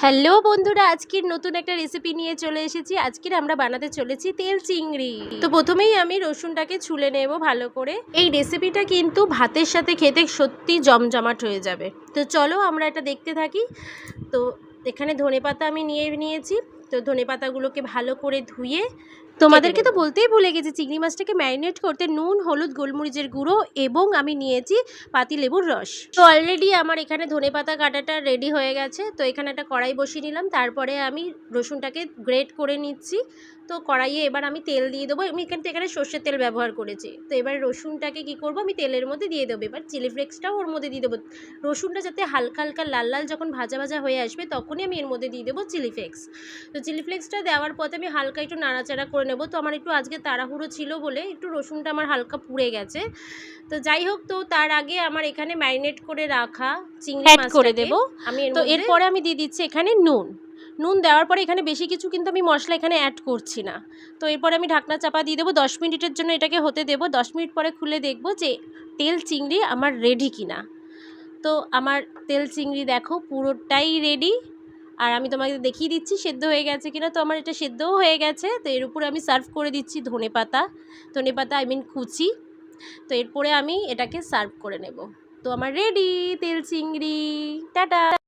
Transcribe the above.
Hello বন্ধুরা, আজকের নতুন একটা রেসিপি নিয়ে চলে এসেছি। আজকের আমরা বানাতে চলেছি তেল চিংড়ি। তো প্রথমেই আমি রসুনটাকে ছুলে নেব ভালো করে। এই রেসিপিটা কিন্তু ভাতের সাথে খেতে সত্যি জমজমাট হয়ে যাবে। তো চলো আমরা এটা দেখতে থাকি। তো এখানে ধনেপাতা আমি নিয়েছি। তো ধনেপাতাগুলোকে ভালো করে ধুয়ে তোমাদেরকে তো বলতেই ভুলে গেছি, চিংড়ি মাছটাকে ম্যারিনেট করতে নুন, হলুদ, গোলমরিচের গুঁড়ো এবং আমি নিয়েছি পাতিলেবুর রস। তো অলরেডি আমার এখানে ধনেপাতা কাটাটা রেডি হয়ে গেছে। তো এখানে একটা কড়াই বসিয়ে নিলাম, তারপরে আমি রসুনটাকে গ্রেট করে নিচ্ছি। তো কড়াইয়ে এবার আমি তেল দিয়ে দেবো। আমি এখানে সর্ষের তেল ব্যবহার করেছি। তো এবার রসুনটাকে কী করবো, আমি তেলের মধ্যে দিয়ে দেবো। এবার চিলি ফ্লেক্সটাও ওর মধ্যে দিয়ে দেবো। রসুনটা যাতে হালকা হালকা লাল লাল যখন ভাজা ভাজা হয়ে আসবে, তখনই আমি এর মধ্যে দিয়ে দেবো চিলি ফ্লেক্স। তো চিলি ফ্লেক্সটা দেওয়ার পথে আমি হালকা একটু নাড়াচাড়া করে নেব। তো আমার একটু আজকে তাড়াহুড়ো ছিল বলে একটু রসুনটা আমার হালকা পুড়ে গেছে। তো যাই হোক, তো তার আগে আমার এখানে ম্যারিনেট করে রাখা চিংড়ি মাছ করে দেব আমি। তো এরপরে আমি দিয়ে দিচ্ছি এখানে নুন দেওয়ার পরে এখানে বেশি কিছু কিন্তু আমি মশলা এখানে অ্যাড করছি না। তো এরপরে আমি ঢাকনা চাপা দিয়ে দেবো, 10 মিনিটের জন্য এটাকে হতে দেবো। 10 মিনিট পরে খুলে দেখবো যে তেল চিংড়ি আমার রেডি কিনা। তো আমার তেল চিংড়ি দেখো পুরোটাই রেডি। আর আমি তোমাকে দেখিয়ে দিচ্ছি সেদ্ধ হয়ে গেছে কিনা। তো আমার এটা সেদ্ধও হয়ে গেছে। তো এর উপরে আমি সার্ভ করে দিচ্ছি ধনেপাতা আই মিন কুচি। তো এরপরে আমি এটাকে সার্ভ করে নেব। তো আমার রেডি তেল চিংড়ি। টাটা।